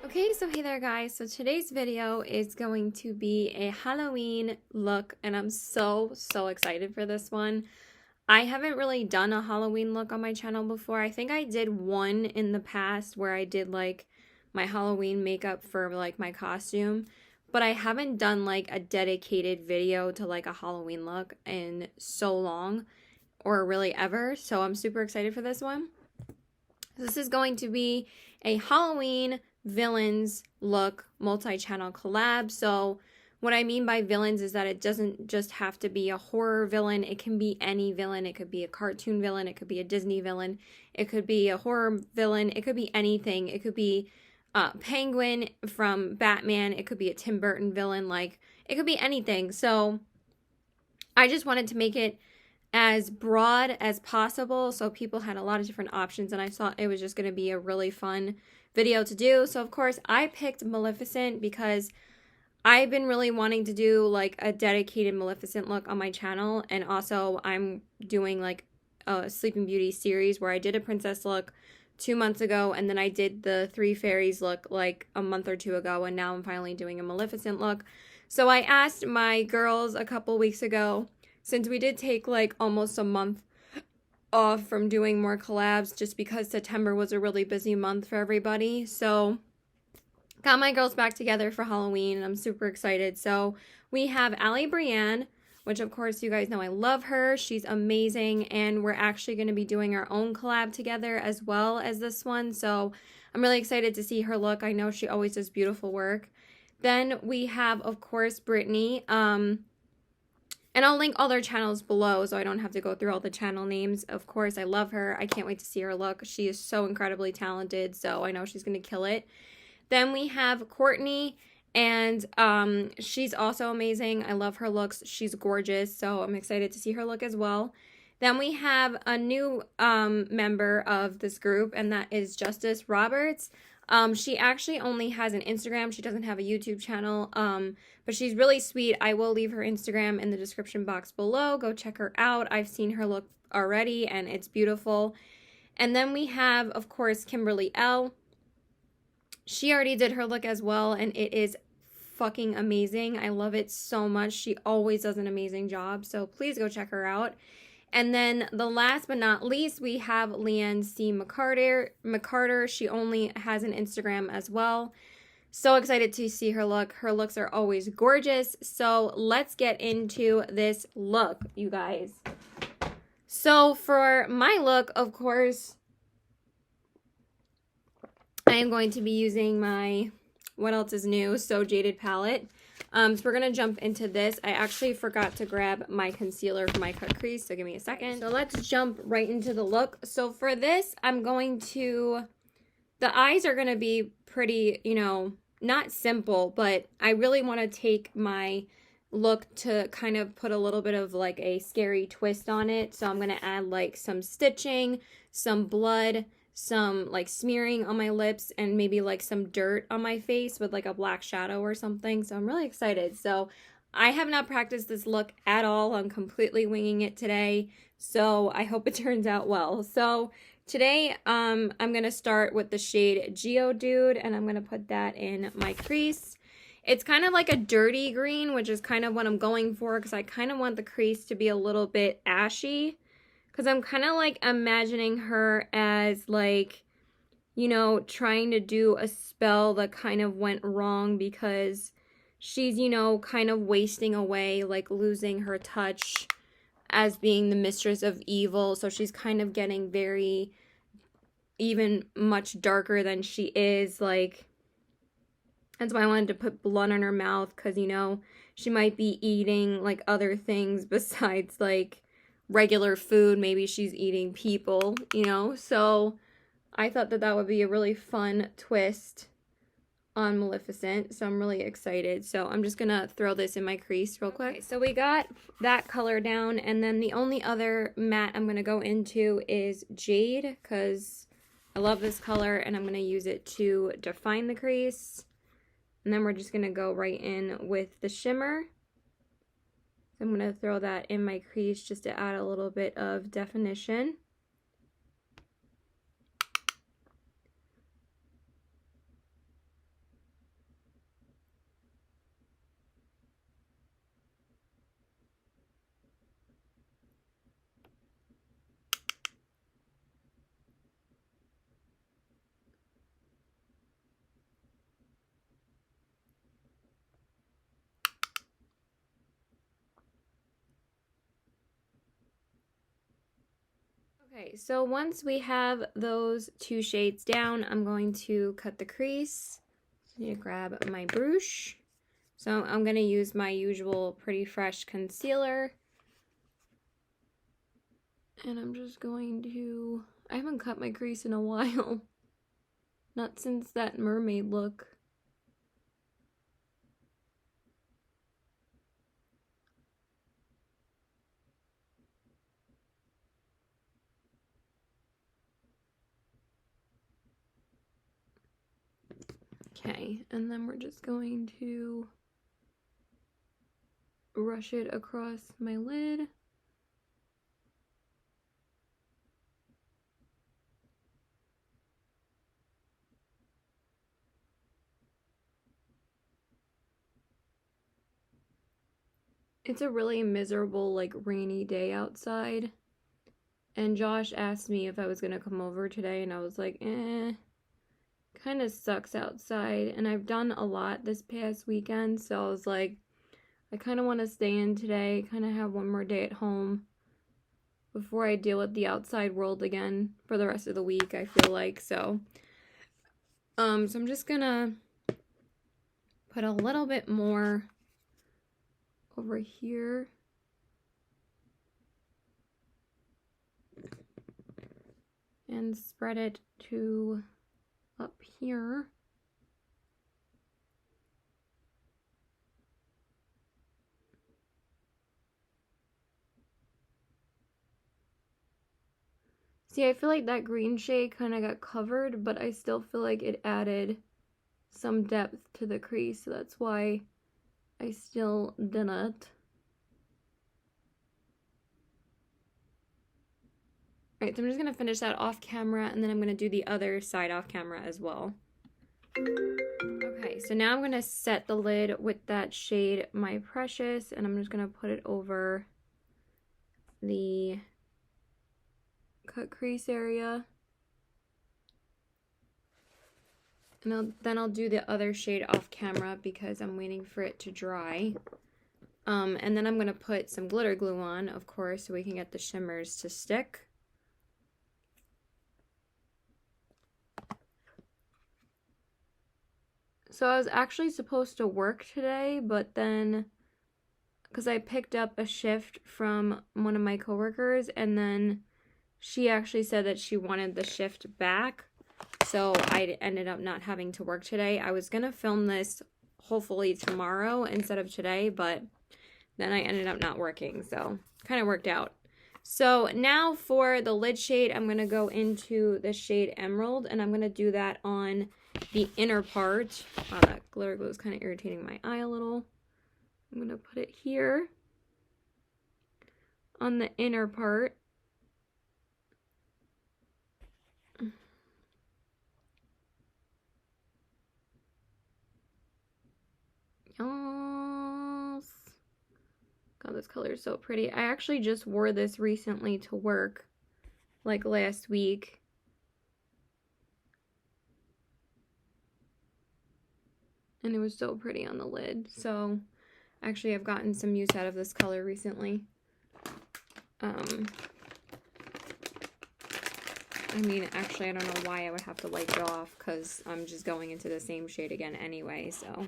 Okay, so hey there guys. So today's video is going to be a Halloween look and I'm so excited for this one. I haven't really done a Halloween look on my channel before. I think I did one in the past where I did like my Halloween makeup for like my costume, but I haven't done like a dedicated video to like a Halloween look in so long or really ever. So I'm super excited for this one. This is going to be a Halloween villains look multi-channel collab. So what I mean by villains is that it doesn't just have to be a horror villain. It can be any villain. It could be a cartoon villain. It could be a Disney villain. It could be a horror villain. It could be anything. It could be Penguin from Batman. It could be a Tim Burton villain. Like, it could be anything. So I just wanted to make it as broad as possible, so people had a lot of different options, and I thought it was just going to be a really fun video to do. So of course I picked Maleficent because I've been really wanting to do like a dedicated Maleficent look on my channel, and also I'm doing like a Sleeping Beauty series where I did a princess look 2 months ago, and then I did the Three Fairies look like a month or two ago, and now I'm finally doing a Maleficent look. So I asked my girls a couple weeks ago, since we did take like almost a month off from doing more collabs just because September was a really busy month for everybody. So got my girls back together for Halloween and I'm super excited. So we have AllyBrianne, which of course you guys know I love her. She's amazing, and we're actually going to be doing our own collab together as well as this one. So I'm really excited to see her look. I know she always does beautiful work. Then we have, of course, Brittany. And I'll link all their channels below so I don't have to go through all the channel names. Of course, I love her. I can't wait to see her look. She is so incredibly talented, so I know she's going to kill it. Then we have Courtney, and she's also amazing. I love her looks. She's gorgeous, so I'm excited to see her look as well. Then we have a new member of this group, and that is justiceiroberts. She actually only has an Instagram. She doesn't have a YouTube channel, but she's really sweet. I will leave her Instagram in the description box below. Go check her out. I've seen her look already, and it's beautiful. And then we have, of course, Kimberly Elle. She already did her look as well, and it is fucking amazing. I love it so much. She always does an amazing job, so please go check her out. And then the last but not least, we have Leanne C. McCarter. She only has an Instagram as well. So excited to see her look. Her looks are always gorgeous. So let's get into this look, you guys. So for my look, of course, I am going to be using my What Else Is New So Jaded palette. So we're going to jump into this. I actually forgot to grab my concealer for my cut crease, so give me a second. So let's jump right into the look. So for this, I'm going to, the eyes are going to be pretty, you know, not simple, but I really want to take my look to kind of put a little bit of like a scary twist on it. So I'm going to add like some stitching, some blood, some like smearing on my lips, and maybe like some dirt on my face with like a black shadow or something. So I'm really excited. So I have not practiced this look at all. I'm completely winging it today, so I hope it turns out well. So today I'm gonna start with the shade Geodude, and I'm gonna put that in my crease. It's kind of like a dirty green, which is kind of what I'm going for, because I kind of want the crease to be a little bit ashy. Because I'm kind of like imagining her as like, you know, trying to do a spell that kind of went wrong because she's, you know, kind of wasting away, like losing her touch as being the mistress of evil. So she's kind of getting very, even much darker than she is. Like, that's why I wanted to put blood on her mouth, because, you know, she might be eating like other things besides like regular food. Maybe she's eating people, you know. So I thought that that would be a really fun twist on Maleficent, so I'm really excited. So I'm just gonna throw this in my crease real quick. Okay, so we got that color down, and then the only other matte I'm gonna go into is Jade, because I love this color and I'm gonna use it to define the crease. And then we're just gonna go right in with the shimmer. I'm going to throw that in my crease just to add a little bit of definition. Okay, so once we have those two shades down, I'm going to cut the crease. I need to grab my brush. So I'm going to use my usual Pretty Fresh concealer. And I'm just going to... I haven't cut my crease in a while. Not since that mermaid look. Okay, and then we're just going to brush it across my lid. It's a really miserable, like, rainy day outside. And Josh asked me if I was gonna come over today, and I was like, kind of sucks outside. And I've done a lot this past weekend, so I was like, I kind of want to stay in today, kind of have one more day at home before I deal with the outside world again for the rest of the week, I feel like. So I'm just gonna put a little bit more over here. And spread it to up here. See, I feel like that green shade kind of got covered, but I still feel like it added some depth to the crease, so that's why I still did it. Alright, so I'm just going to finish that off camera, and then I'm going to do the other side off camera as well. Okay, so now I'm going to set the lid with that shade My Precious, and I'm just going to put it over the cut crease area. And then I'll do the other shade off camera because I'm waiting for it to dry. And then I'm going to put some glitter glue on, of course, so we can get the shimmers to stick. So I was actually supposed to work today, but then, because I picked up a shift from one of my coworkers, and then she actually said that she wanted the shift back, so I ended up not having to work today. I was going to film this hopefully tomorrow instead of today, but then I ended up not working, so kind of worked out. So now for the lid shade, I'm going to go into the shade Emerald, and I'm going to do that on the inner part. Wow, that glitter glue is kind of irritating my eye a little. I'm going to put it here on the inner part. Yes. God, this color is so pretty. I actually just wore this recently to work, like last week. And it was so pretty on the lid. So, actually, I've gotten some use out of this color recently. I mean, actually, I don't know why I would have to wipe it off, because I'm just going into the same shade again anyway, so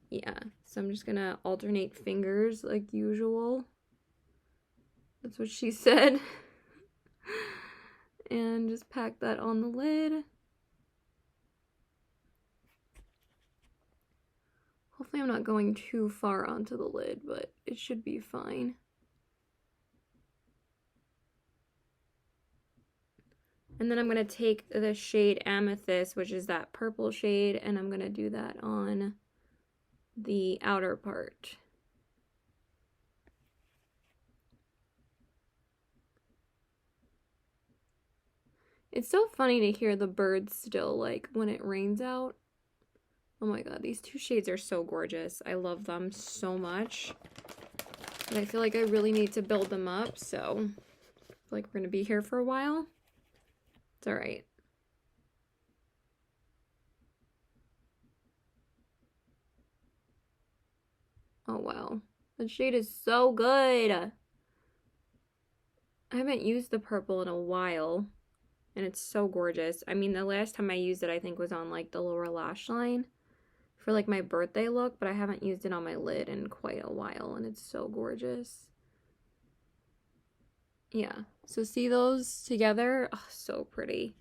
yeah. So I'm just gonna alternate fingers like usual. That's what she said. And just pack that on the lid. Hopefully I'm not going too far onto the lid, but it should be fine. And then I'm going to take the shade Amethyst, which is that purple shade, and I'm going to do that on the outer part. It's so funny to hear the birds still, like, when it rains out. Oh my god, these two shades are so gorgeous. I love them so much. But I feel like I really need to build them up, so I feel like we're going to be here for a while. It's alright. Oh wow. That shade is so good. I haven't used the purple in a while, and it's so gorgeous. I mean, the last time I used it, I think, was on, like, the lower lash line for, like, my birthday look, but I haven't used it on my lid in quite a while, and it's so gorgeous. Yeah, so see those together? Oh, so pretty.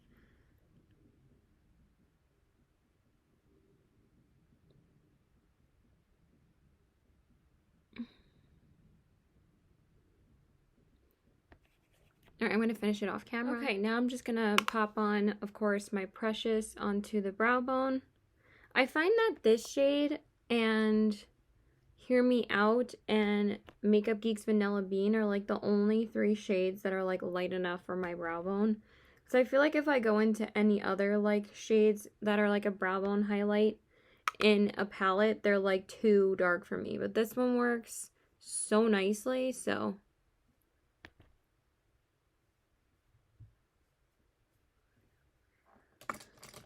All right, I'm going to finish it off camera. Okay, now I'm just going to pop on, of course, my Precious onto the brow bone. I find that this shade and Hear Me Out and Makeup Geek's Vanilla Bean are like the only 3 shades that are like light enough for my brow bone. Because I feel like if I go into any other like shades that are like a brow bone highlight in a palette, they're like too dark for me. But this one works so nicely, so...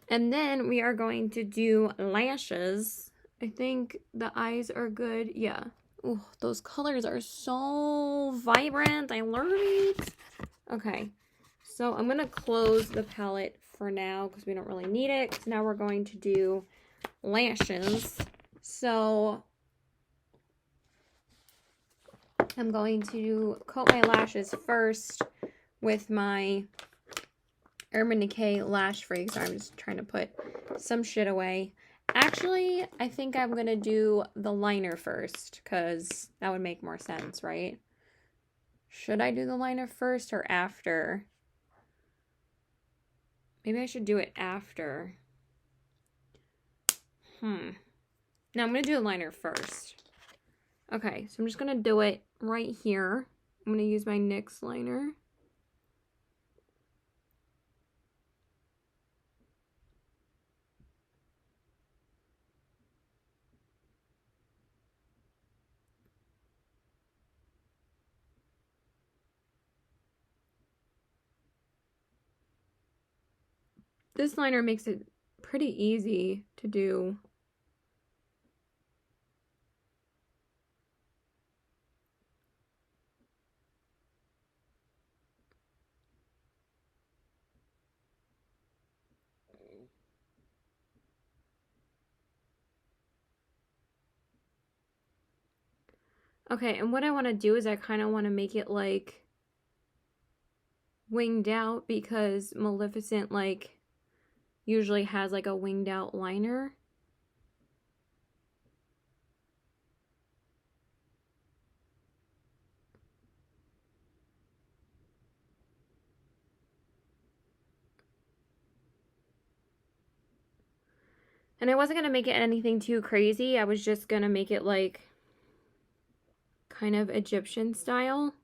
And then we are going to do lashes. I think the eyes are good. Yeah. Oh, those colors are so vibrant. I love it. Okay. So I'm going to close the palette for now because we don't really need it. So now we're going to do lashes. So I'm going to coat my lashes first with my Urban Decay Lash Freak. So I'm just trying to put some shit away. Actually, I think I'm going to do the liner first because that would make more sense, right? Should I do the liner first or after? Maybe I should do it after. No, I'm going to do the liner first. Okay, so I'm just going to do it right here. I'm going to use my NYX liner. This liner makes it pretty easy to do. Okay, and what I want to do is I kind of want to make it like winged out because Maleficent like usually has like a winged out liner. And I wasn't going to make it anything too crazy. I was just going to make it like kind of Egyptian style.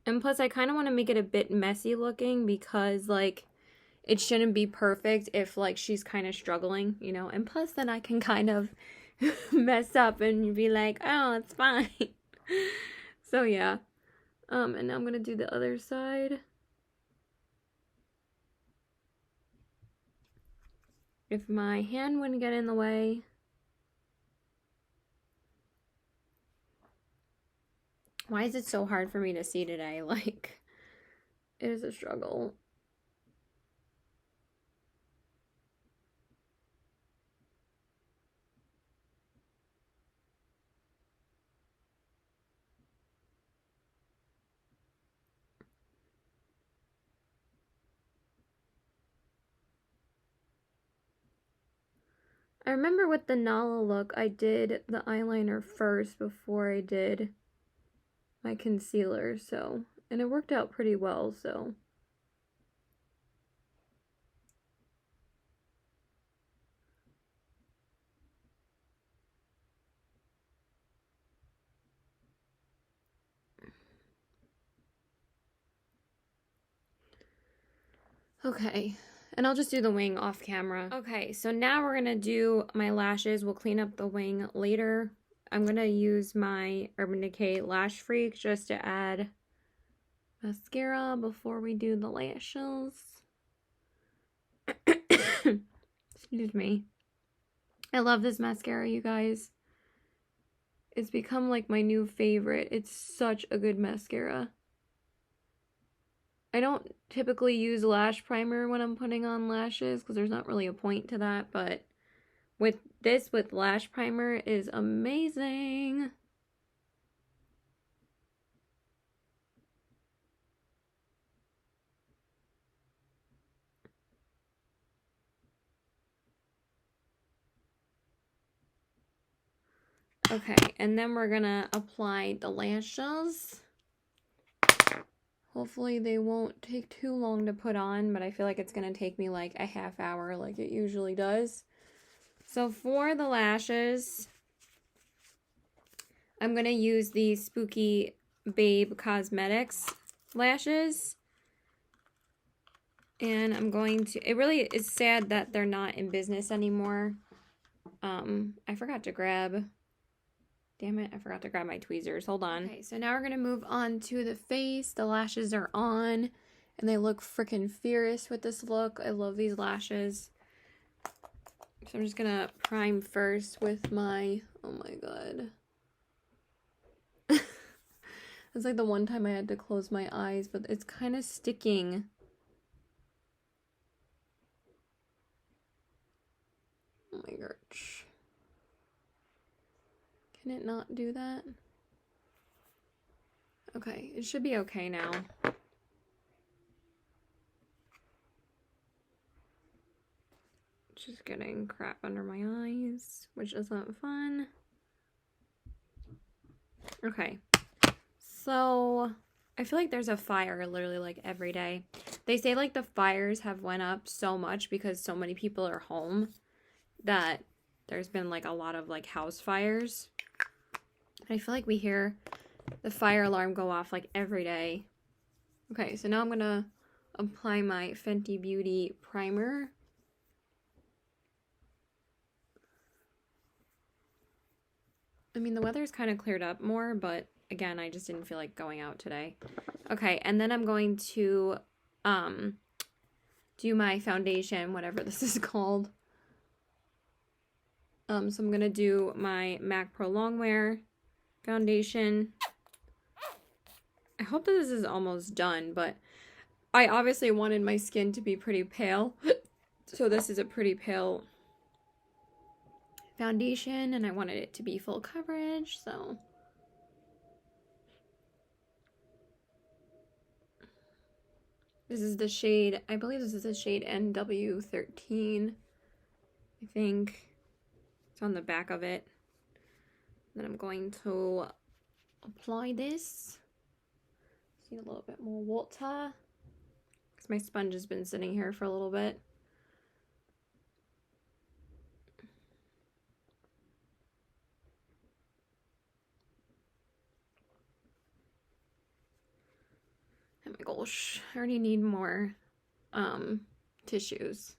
And plus I kind of want to make it a bit messy looking because like it shouldn't be perfect if like she's kind of struggling, you know. And plus then I can kind of mess up and be like, oh, it's fine. So yeah. And now I'm going to do the other side. If my hand wouldn't get in the way. Why is it so hard for me to see today? Like, it is a struggle. I remember with the Nala look, I did the eyeliner first before I did my concealer, so, and it worked out pretty well, so. Okay, and I'll just do the wing off camera. Okay, so now we're gonna do my lashes. We'll clean up the wing later. I'm gonna use my Urban Decay Lash Freak just to add mascara before we do the lashes. Excuse me. I love this mascara, you guys. It's become like my new favorite. It's such a good mascara. I don't typically use lash primer when I'm putting on lashes because there's not really a point to that, but with this, with lash primer, is amazing. Okay, and then we're gonna apply the lashes. Hopefully they won't take too long to put on, but I feel like it's gonna take me like a half hour like it usually does. So for the lashes, I'm gonna use the Spooky Babe Cosmetics lashes. And I'm going to, it really is sad that they're not in business anymore. I forgot to grab, damn it, I forgot to grab my tweezers. Hold on. Okay, so now we're gonna move on to the face. The lashes are on, and they look freaking fierce with this look. I love these lashes. So I'm just gonna prime first with my, oh my god. It's like the one time I had to close my eyes, but it's kind of sticking. Oh my gosh. Can it not do that? Okay, it should be okay now. Just getting crap under my eyes, which isn't fun. Okay, so I feel like there's a fire literally like every day. They say like the fires have went up so much because so many people are home that there's been like a lot of like house fires. I feel like we hear the fire alarm go off like every day. Okay, so now I'm gonna apply my Fenty Beauty primer. I mean, the weather's kind of cleared up more, but again, I just didn't feel like going out today. Okay, and then I'm going to do my foundation, whatever this is called. So I'm gonna do my MAC Pro Longwear foundation. I hope that this is almost done, but I obviously wanted my skin to be pretty pale. So this is a pretty pale foundation, and I wanted it to be full coverage, so this is the shade, I believe this is the shade NW13. I think it's on the back of it. Then I'm going to apply this. Just need a little bit more water because my sponge has been sitting here for a little bit. Oh my gosh, I already need more tissues.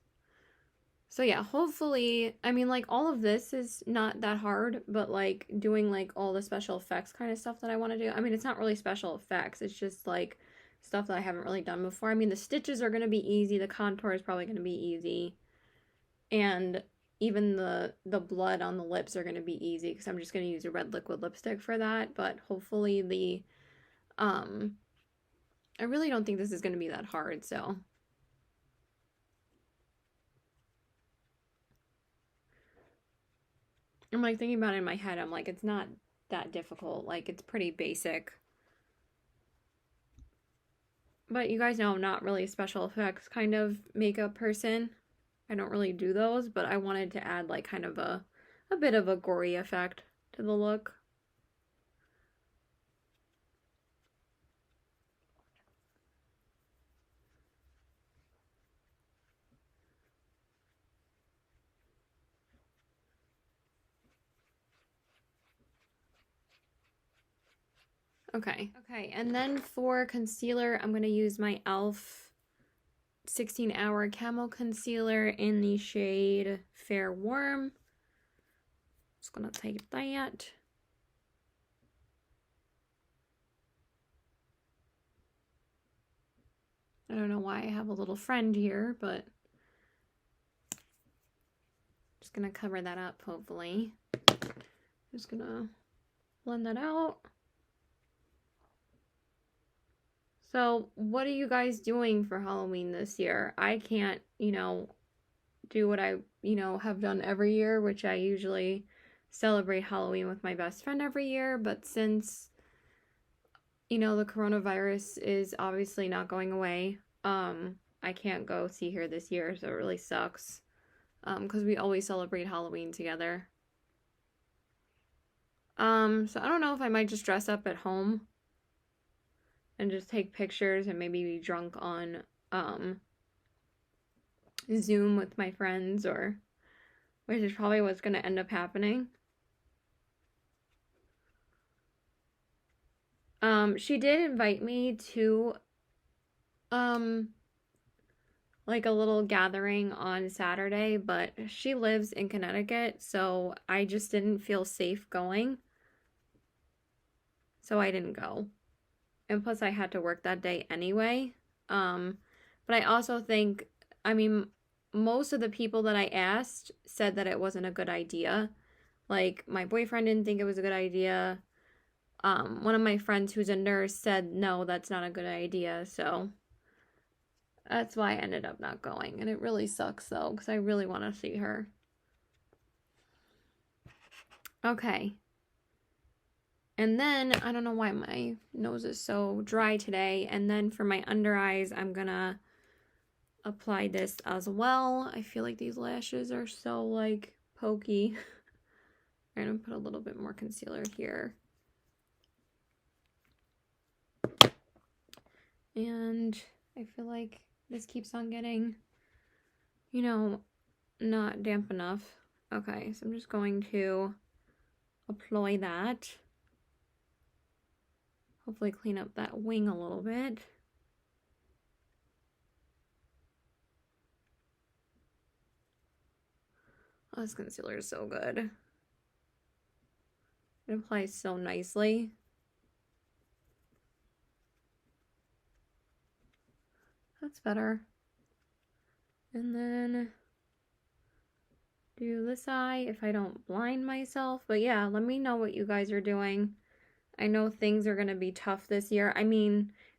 So yeah, hopefully, I mean, like, all of this is not that hard, but like doing like all the special effects kind of stuff that I want to do. I mean, it's not really special effects, it's just like stuff that I haven't really done before. I mean, the stitches are going to be easy, the contour is probably going to be easy, and even the blood on the lips are going to be easy because I'm just going to use a red liquid lipstick for that. But hopefully the I really don't think this is going to be that hard, so I'm like thinking about it in my head. I'm like, it's not that difficult. Like, it's pretty basic. But you guys know I'm not really a special effects kind of makeup person. I don't really do those, but I wanted to add like kind of a bit of a gory effect to the look. Okay, and then for concealer, I'm going to use my e.l.f. 16-hour Camo Concealer in the shade Fair Warm. Just going to take that. I don't know why I have a little friend here, but just going to cover that up, hopefully. Just going to blend that out. So what are you guys doing for Halloween this year? I can't, do what I, have done every year, which I usually celebrate Halloween with my best friend every year. But since, the coronavirus is obviously not going away, I can't go see her this year, so it really sucks. Because we always celebrate Halloween together. So I don't know if I might just dress up at home and just take pictures and maybe be drunk on Zoom with my friends, or which is probably what's going to end up happening. She did invite me to like a little gathering on Saturday, but she lives in Connecticut, so I just didn't feel safe going. So I didn't go. And plus I had to work that day anyway. But I also think, most of the people that I asked said that it wasn't a good idea. Like, my boyfriend didn't think it was a good idea. One of my friends who's a nurse said, no, that's not a good idea. So that's why I ended up not going. And it really sucks, though, because I really want to see her. Okay. And then, I don't know why my nose is so dry today. And then for my under eyes, I'm going to apply this as well. I feel like these lashes are so, like, pokey. I'm going to put a little bit more concealer here. And I feel like this keeps on getting, not damp enough. Okay, so I'm just going to apply that. Hopefully clean up that wing a little bit. Oh, this concealer is so good. It applies so nicely. That's better. And then do this eye if I don't blind myself. But yeah, let me know what you guys are doing. I know things are going to be tough this year.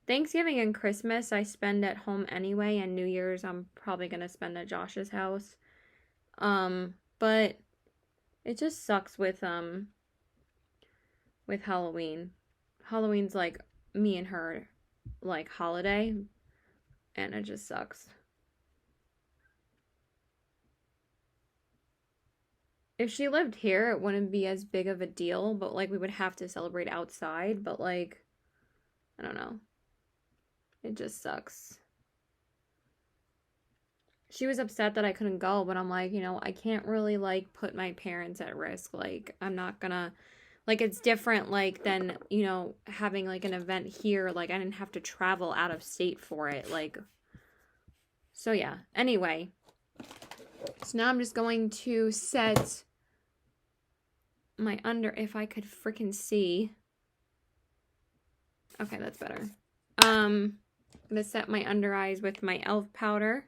Thanksgiving and Christmas I spend at home anyway, and New Year's I'm probably going to spend at Josh's house. But it just sucks with Halloween. Halloween's like me and her like holiday, and it just sucks. If she lived here, it wouldn't be as big of a deal, but like we would have to celebrate outside, but like I don't know. It just sucks. She was upset that I couldn't go, but I'm like, I can't really like put my parents at risk. Like I'm not gonna, like, it's different like than, having like an event here. Like I didn't have to travel out of state for it. Like, so yeah. Anyway, so now I'm just going to set my under, if I could freaking see. Okay, that's better. I'm gonna set my under eyes with my e.l.f. powder.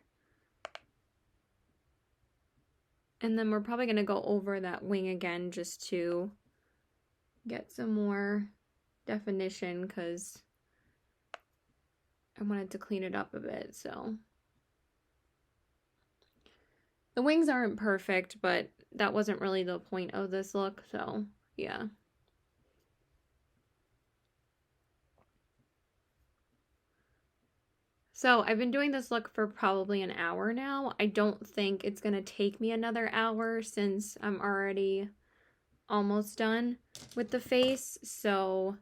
And then we're probably gonna go over that wing again just to get some more definition, because I wanted to clean it up a bit. So the wings aren't perfect, but that wasn't really the point of this look. So yeah. So I've been doing this look for probably an hour now. I don't think it's going to take me another hour since I'm already almost done with the face. So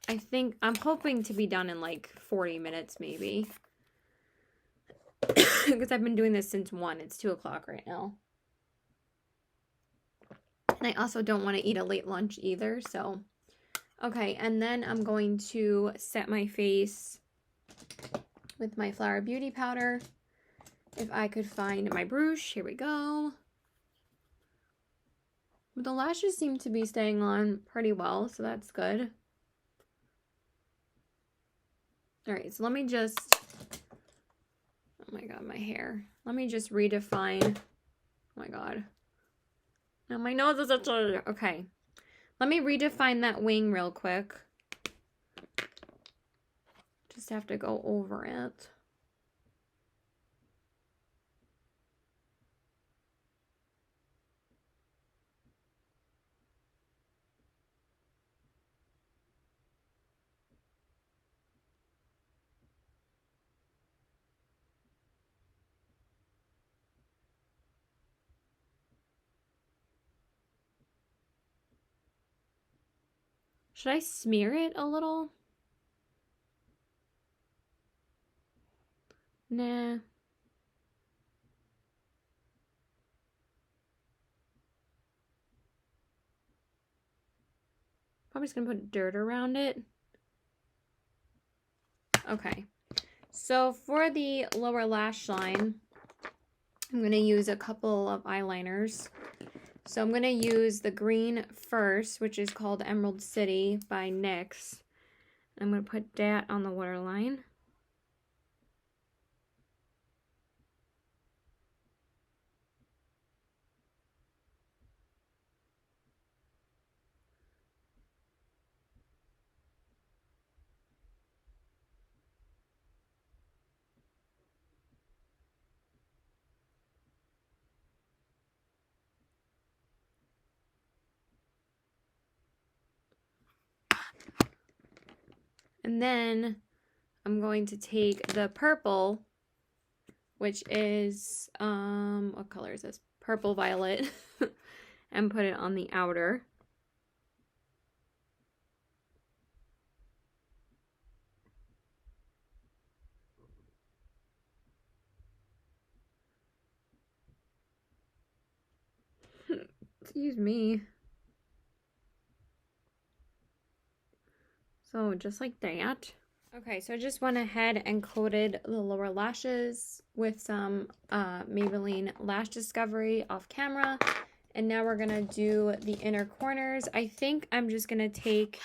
I'm hoping to be done in like 40 minutes maybe. Because I've been doing this since 1. It's 2 o'clock right now. And I also don't want to eat a late lunch either. So, okay. And then I'm going to set my face with my Flower Beauty powder. If I could find my brush. Here we go. But the lashes seem to be staying on pretty well, so that's good. Alright, so let me just... Oh my god, my hair. Let me just redefine... Oh my god. Now my nose is okay. Let me redefine that wing real quick. Just have to go over it. Should I smear it a little? Nah. Probably just gonna put dirt around it. Okay. So for the lower lash line, I'm gonna use a couple of eyeliners. So I'm gonna use the green first, which is called Emerald City by NYX. I'm gonna put that on the waterline. And then I'm going to take the purple, which is, what color is this? Purple violet, and put it on the outer. Excuse me. So just like that. Okay, so I just went ahead and coated the lower lashes with some Maybelline Lash Discovery off camera. And now we're gonna do the inner corners. I think I'm just gonna take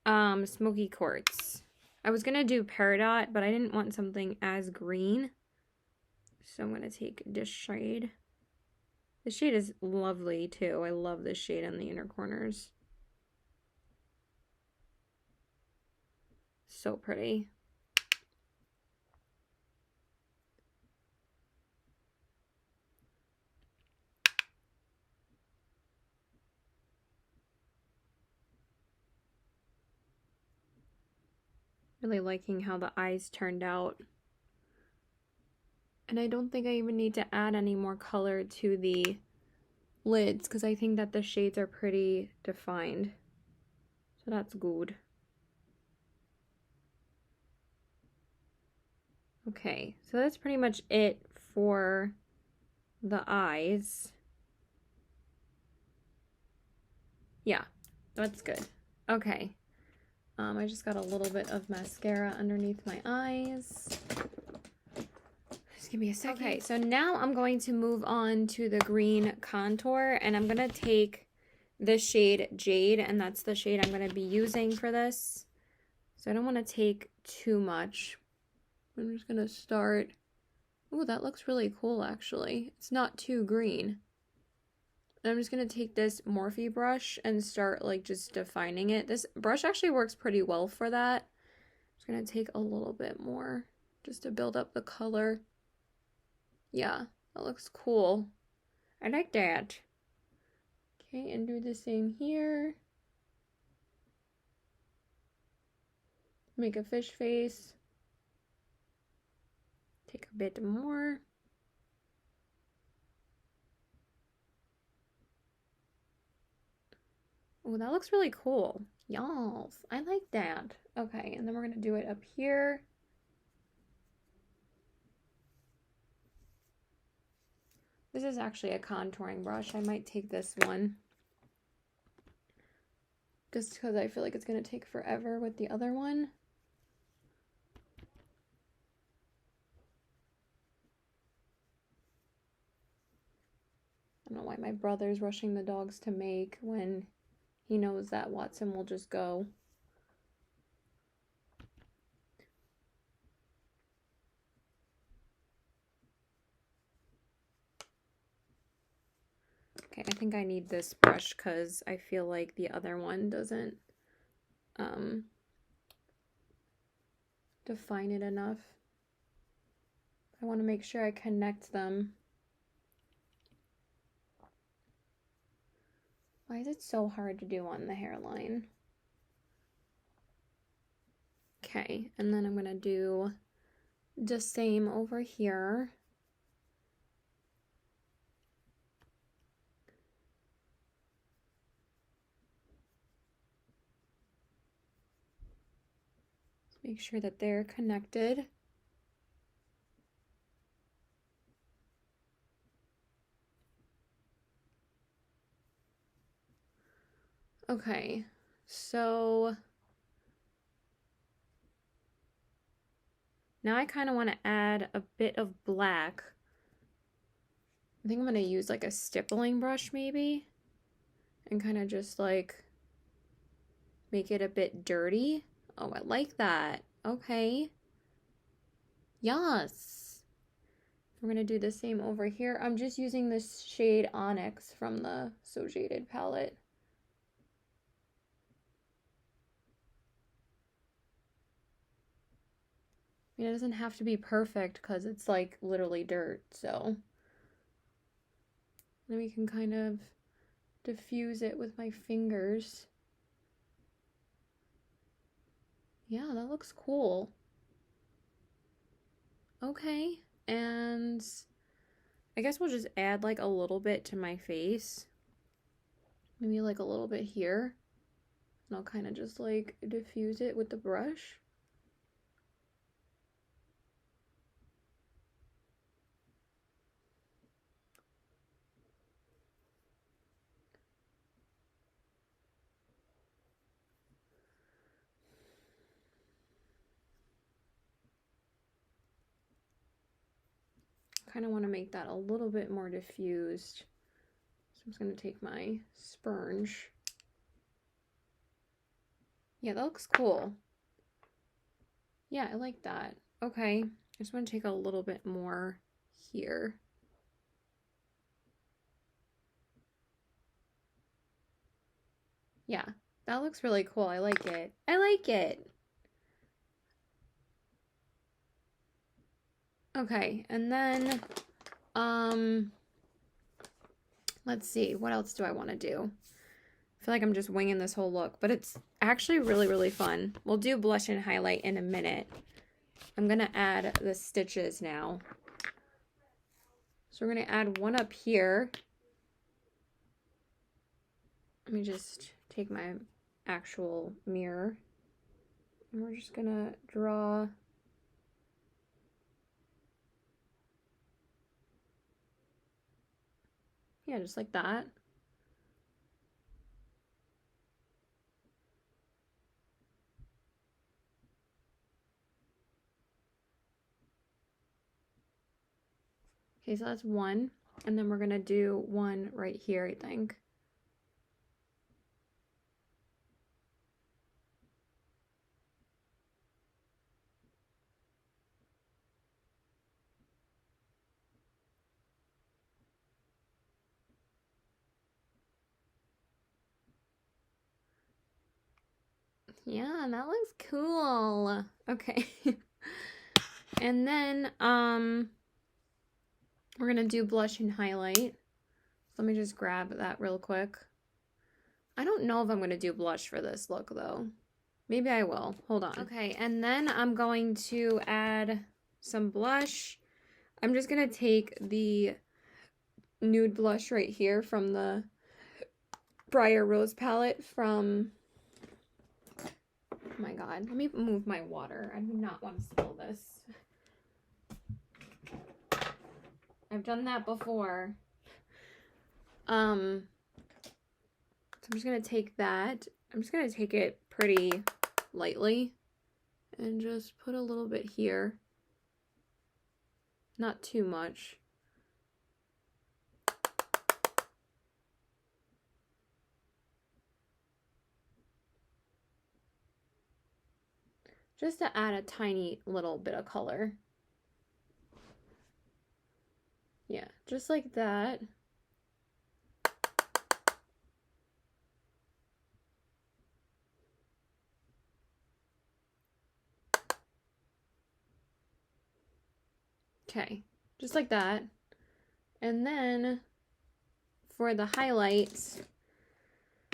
Smoky Quartz. I was gonna do Peridot, but I didn't want something as green. So I'm gonna take this shade. This shade is lovely too. I love this shade on the inner corners. So pretty. Really liking how the eyes turned out. And I don't think I even need to add any more color to the lids because I think that the shades are pretty defined. So that's good. Okay, so that's pretty much it for the eyes. Yeah, that's good. Okay. I just got a little bit of mascara underneath my eyes. Just give me a second. Okay, so now I'm going to move on to the green contour, and I'm going to take the shade Jade, and that's the shade I'm going to be using for this. So I don't want to take too much. I'm just going to start. Oh, that looks really cool, actually. It's not too green. And I'm just going to take this Morphe brush and start, like, just defining it. This brush actually works pretty well for that. I'm just going to take a little bit more just to build up the color. Yeah, that looks cool. I like that. Okay, and do the same here. Make a fish face. Take a bit more. Oh, that looks really cool. Y'all, I like that. Okay, and then we're going to do it up here. This is actually a contouring brush. I might take this one. Just because I feel like it's going to take forever with the other one. I don't know why my brother's rushing the dogs to make when he knows that Watson will just go. Okay, I think I need this brush because I feel like the other one doesn't define it enough. I want to make sure I connect them. Why is it so hard to do on the hairline? Okay, and then I'm going to do the same over here. Make sure that they're connected. Okay, so now I kind of want to add a bit of black. I think I'm going to use like a stippling brush maybe and kind of just like make it a bit dirty. Oh, I like that. Okay. Yes. We're going to do the same over here. I'm just using this shade Onyx from the So Jaded palette. I mean, it doesn't have to be perfect because it's like literally dirt, so. Then we can kind of diffuse it with my fingers. Yeah, that looks cool. Okay, and I guess we'll just add like a little bit to my face. Maybe like a little bit here. And I'll kind of just like diffuse it with the brush. Kind of want to make that a little bit more diffused. So I'm just going to take my sponge. Yeah, that looks cool. Yeah, I like that. Okay, I just want to take a little bit more here. Yeah, that looks really cool. I like it. I like it. Okay, and then, let's see, what else do I want to do? I feel like I'm just winging this whole look, but it's actually really, really fun. We'll do blush and highlight in a minute. I'm going to add the stitches now. So we're going to add one up here. Let me just take my actual mirror. And we're just going to draw yeah, just like that. Okay, so that's one. And then we're going to do one right here, I think. Yeah, that looks cool. Okay. And then, we're going to do blush and highlight. Let me just grab that real quick. I don't know if I'm going to do blush for this look, though. Maybe I will. Hold on. Okay, and then I'm going to add some blush. I'm just going to take the nude blush right here from the Briar Rose palette from... Oh my god, let me move my water. I do not want to spill this. I've done that before. So I'm just going to take that. I'm just going to take it pretty lightly and just put a little bit here. Not too much. Just to add a tiny little bit of color. Yeah, just like that. Okay, just like that. And then for the highlights,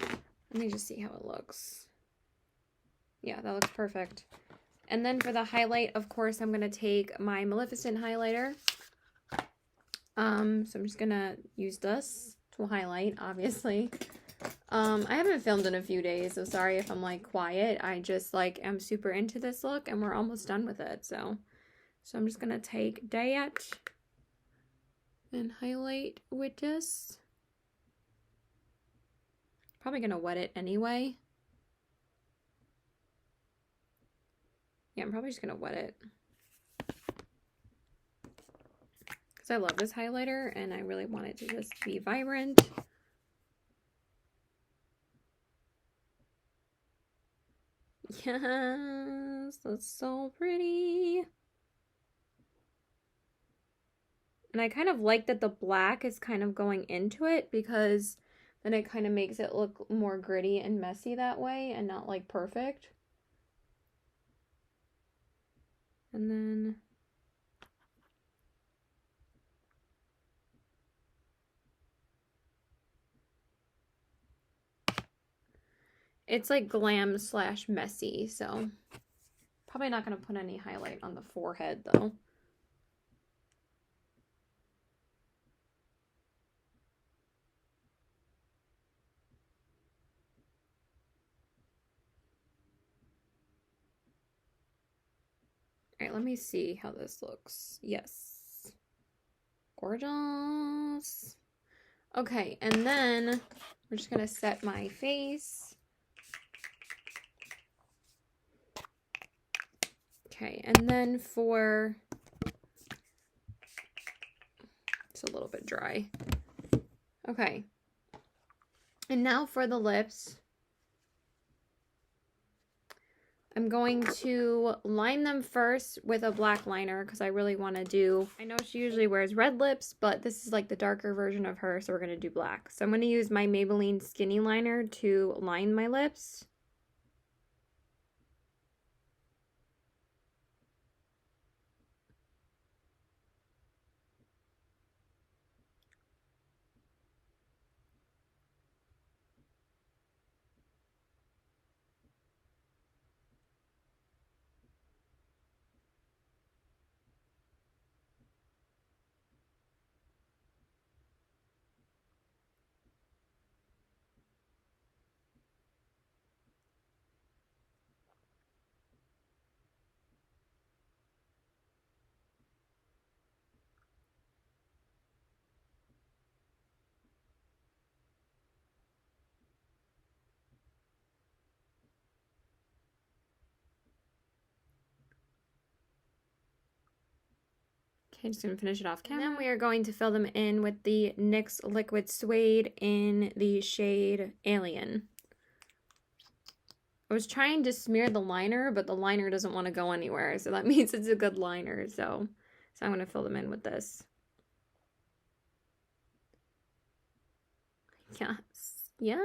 let me just see how it looks. Yeah, that looks perfect. And then for the highlight, of course, I'm going to take my Maleficent highlighter. So I'm just going to use this to highlight, obviously. I haven't filmed in a few days, so sorry if I'm like quiet. I just like am super into this look and we're almost done with it. So I'm just going to take that and highlight with this. Probably going to wet it anyway. Yeah, I'm probably just going to wet it. Because I love this highlighter and I really want it to just be vibrant. Yes, that's so pretty. And I kind of like that the black is kind of going into it because then it kind of makes it look more gritty and messy that way and not like perfect. And then it's like glam slash messy, so probably not going to put any highlight on the forehead though. All right, let me see how this looks. Yes. Gorgeous. Okay, and then we're just going to set my face. Okay, and then for, it's a little bit dry. Okay. And now for the lips. I'm going to line them first with a black liner because I really want to do, I know she usually wears red lips, but this is like the darker version of her, so we're going to do black. So I'm going to use my Maybelline Skinny Liner to line my lips. Okay, just going to finish it off camera. And then we are going to fill them in with the NYX Liquid Suede in the shade Alien. I was trying to smear the liner, but the liner doesn't want to go anywhere, so that means it's a good liner. So I'm going to fill them in with this. Yes, yes.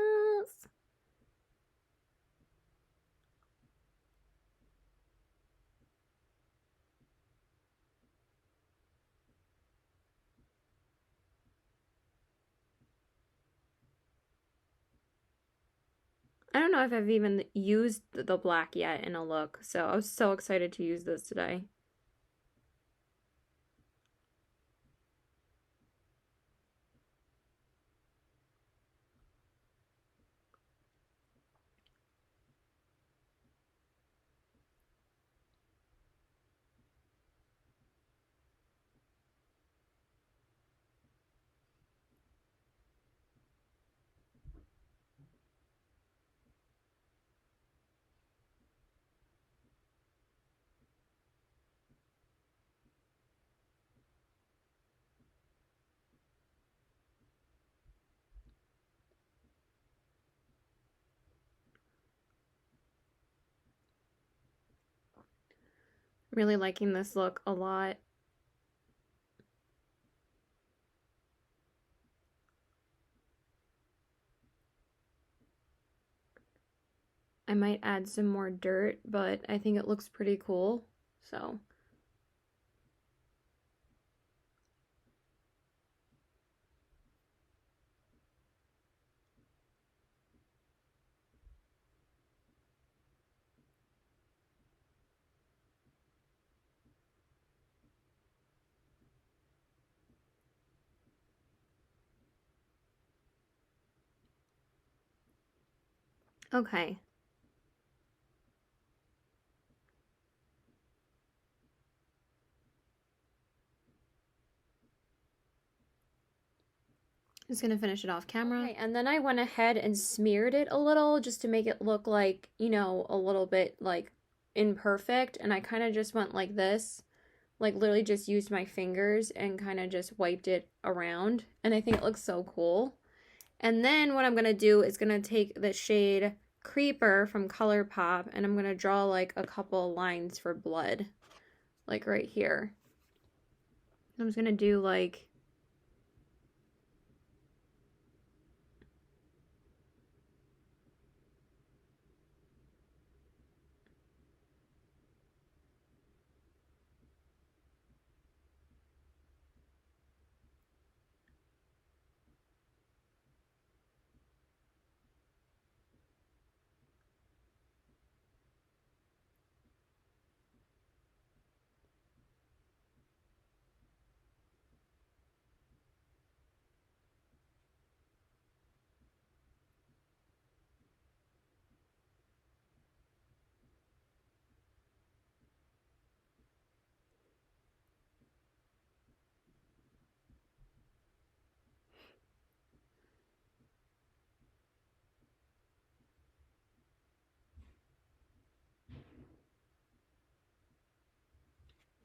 I don't know if I've even used the black yet in a look, so I was so excited to use this today. Really liking this look a lot. I might add some more dirt, but I think it looks pretty cool, so. Okay. Just gonna finish it off camera. Okay, and then I went ahead and smeared it a little just to make it look like, you know, a little bit like imperfect. And I kind of just went like this, like literally just used my fingers and kind of just wiped it around. And I think it looks so cool. And then what I'm gonna do is gonna take the shade Creeper from ColourPop and I'm gonna draw like a couple lines for blood, like right here. I'm just gonna do like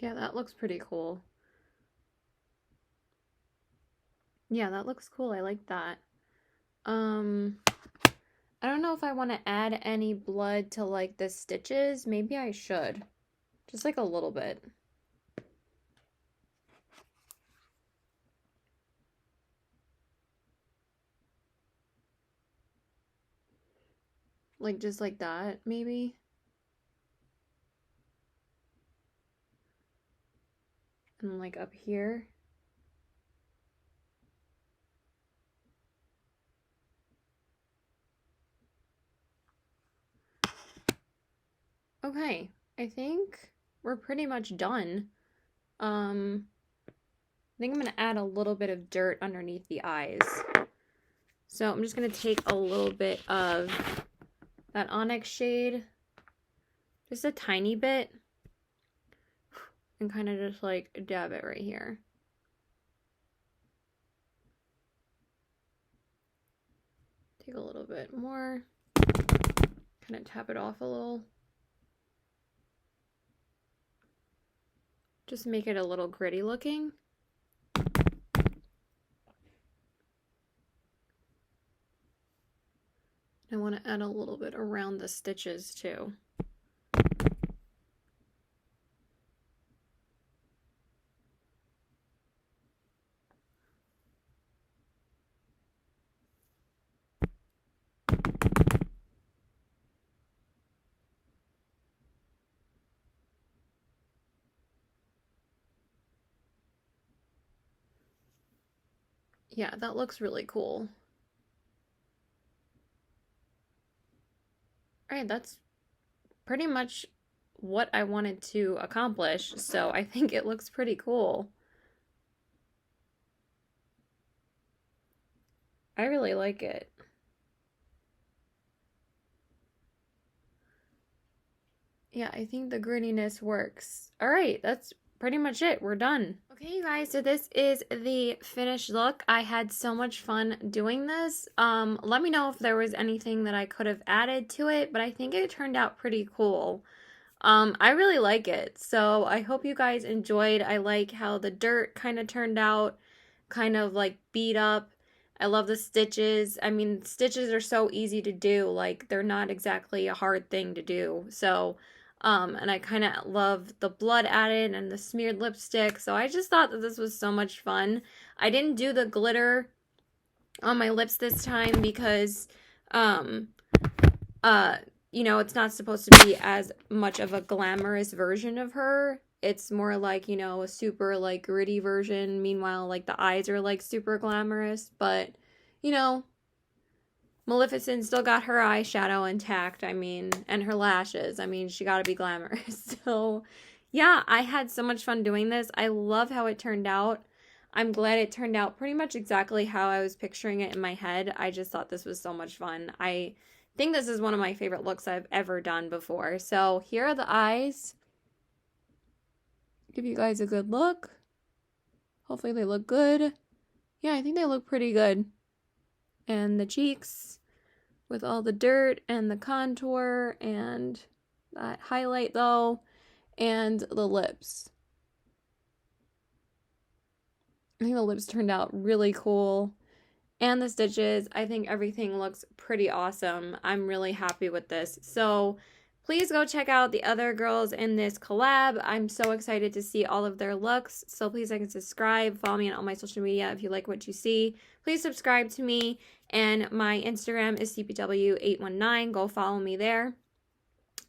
yeah, that looks pretty cool. Yeah, that looks cool. I like that. I don't know if I want to add any blood to like the stitches. Maybe I should. Just like a little bit. Like just like that, maybe. And like up here. Okay, I think we're pretty much done. I think I'm gonna add a little bit of dirt underneath the eyes. So I'm just gonna take a little bit of that onyx shade, just a tiny bit, and kind of just like dab it right here. Take a little bit more, kind of tap it off a little. Just make it a little gritty looking. I want to add a little bit around the stitches too. Yeah, that looks really cool. All right, that's pretty much what I wanted to accomplish, so I think it looks pretty cool. I really like it. Yeah, I think the grittiness works. All right, that's pretty much it. We're done. Okay, you guys, so this is the finished look. I had so much fun doing this. Let me know if there was anything that I could have added to it, but I think it turned out pretty cool. I really like it, so I hope you guys enjoyed. I like how the dirt kind of turned out, kind of like beat up. I love the stitches. I mean, stitches are so easy to do, like they're not exactly a hard thing to do. So, and I kind of love the blood added and the smeared lipstick. So I just thought that this was so much fun. I didn't do the glitter on my lips this time because, you know, it's not supposed to be as much of a glamorous version of her. It's more like, you know, a super like gritty version. Meanwhile, like the eyes are like super glamorous, but you know, Maleficent still got her eyeshadow intact, I mean, and her lashes. I mean, she gotta be glamorous. So, yeah, I had so much fun doing this. I love how it turned out. I'm glad it turned out pretty much exactly how I was picturing it in my head. I just thought this was so much fun. I think this is one of my favorite looks I've ever done before. So here are the eyes. Give you guys a good look. Hopefully they look good. Yeah, I think they look pretty good. And the cheeks with all the dirt and the contour and that highlight though, and the lips. I think the lips turned out really cool. And the stitches, I think everything looks pretty awesome. I'm really happy with this. So please go check out the other girls in this collab. I'm so excited to see all of their looks. So please like and subscribe. Follow me on all my social media if you like what you see. Please subscribe to me. And my Instagram is cpw819. Go follow me there.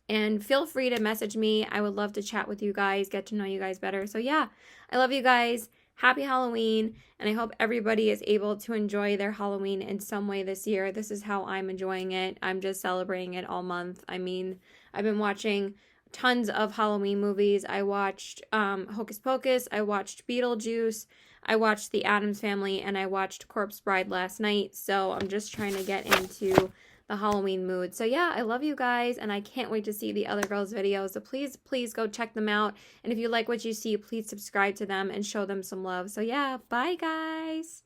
And feel free to message me. I would love to chat with you guys, get to know you guys better. So yeah, I love you guys. Happy Halloween, and I hope everybody is able to enjoy their Halloween in some way this year. This is how I'm enjoying it. I'm just celebrating it all month. I mean, I've been watching tons of Halloween movies. I watched Hocus Pocus. I watched Beetlejuice. I watched The Addams Family, and I watched Corpse Bride last night. So I'm just trying to get into the Halloween mood. So yeah, I love you guys, and I can't wait to see the other girls' videos. So please go check them out. And if you like what you see, please subscribe to them and show them some love. So yeah, bye guys.